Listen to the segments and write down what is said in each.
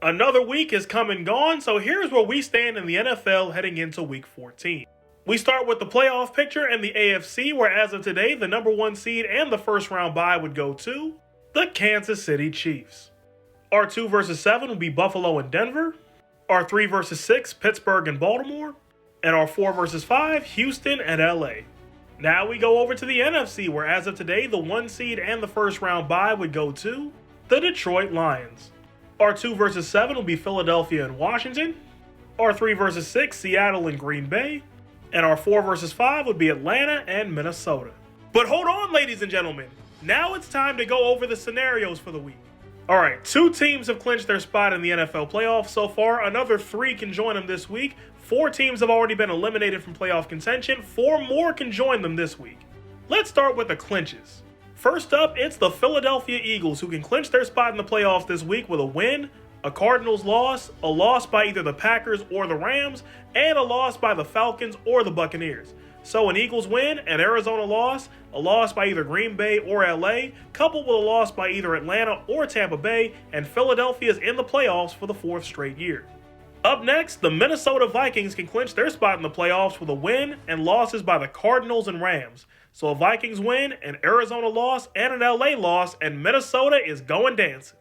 Another week is come and gone, so here's where we stand in the NFL heading into week 14. We start with the playoff picture in the AFC, where as of today, the number 1 seed and the first round bye would go to the Kansas City Chiefs. Our 2 versus 7 would be Buffalo and Denver. Our 3 versus 6, Pittsburgh and Baltimore. And our 4 versus 5, Houston and LA. Now we go over to the NFC, where as of today, the 1 seed and the first round bye would go to the Detroit Lions. Our 2 versus 7 will be Philadelphia and Washington. Our 3 versus 6, Seattle and Green Bay. And our 4 versus 5 would be Atlanta and Minnesota. But hold on, ladies and gentlemen. Now it's time to go over the scenarios for the week. Alright, 2 teams have clinched their spot in the NFL playoffs so far. Another 3 can join them this week. 4 teams have already been eliminated from playoff contention. 4 more can join them this week. Let's start with the clinches. First up, it's the Philadelphia Eagles, who can clinch their spot in the playoffs this week with a win, a Cardinals loss, a loss by either the Packers or the Rams, and a loss by the Falcons or the Buccaneers. So an Eagles win, an Arizona loss, a loss by either Green Bay or LA, coupled with a loss by either Atlanta or Tampa Bay, and Philadelphia is in the playoffs for the 4th straight year. Up next, the Minnesota Vikings can clinch their spot in the playoffs with a win and losses by the Cardinals and Rams. So a Vikings win, an Arizona loss, and an LA loss, and Minnesota is going dancing.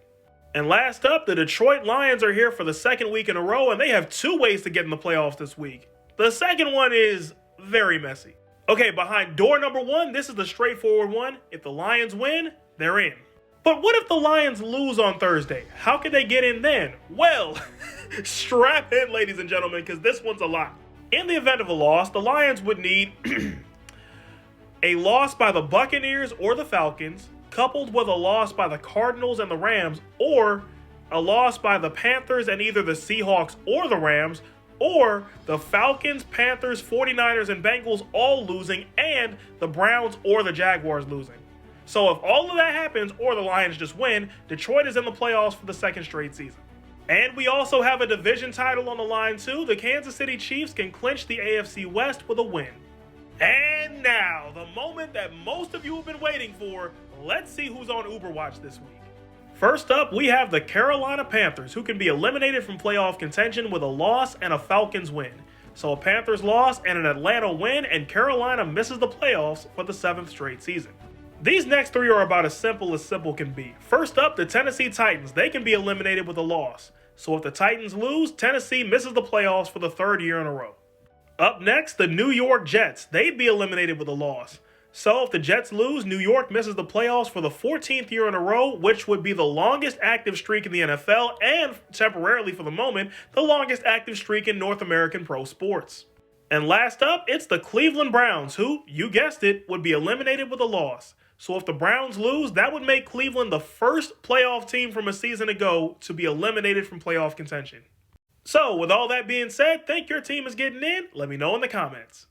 And last up, the Detroit Lions are here for the 2nd week in a row, and they have 2 ways to get in the playoffs this week. The second one is very messy. Okay, behind door number 1, this is the straightforward one. If the Lions win, they're in. But what if the Lions lose on Thursday? How can they get in then? Well, strap in, ladies and gentlemen, because this one's a lot. In the event of a loss, the Lions would need a loss by the Buccaneers or the Falcons, coupled with a loss by the Cardinals and the Rams, or a loss by the Panthers and either the Seahawks or the Rams, or the Falcons, Panthers, 49ers, and Bengals all losing, and the Browns or the Jaguars losing. So if all of that happens, or the Lions just win, Detroit is in the playoffs for the 2nd straight season. And we also have a division title on the line too. The Kansas City Chiefs can clinch the AFC West with a win. And now, the moment that most of you have been waiting for, let's see who's on Uber Watch this week. First up, we have the Carolina Panthers, who can be eliminated from playoff contention with a loss and a Falcons win. So a Panthers loss and an Atlanta win, and Carolina misses the playoffs for the 7th straight season. These next 3 are about as simple can be. First up, the Tennessee Titans. They can be eliminated with a loss. So if the Titans lose, Tennessee misses the playoffs for the 3rd year in a row. Up next, the New York Jets. They'd be eliminated with a loss. So if the Jets lose, New York misses the playoffs for the 14th year in a row, which would be the longest active streak in the NFL and, temporarily for the moment, the longest active streak in North American pro sports. And last up, it's the Cleveland Browns, who, you guessed it, would be eliminated with a loss. So if the Browns lose, that would make Cleveland the first playoff team from a season ago to be eliminated from playoff contention. So, with all that being said, think your team is getting in? Let me know in the comments.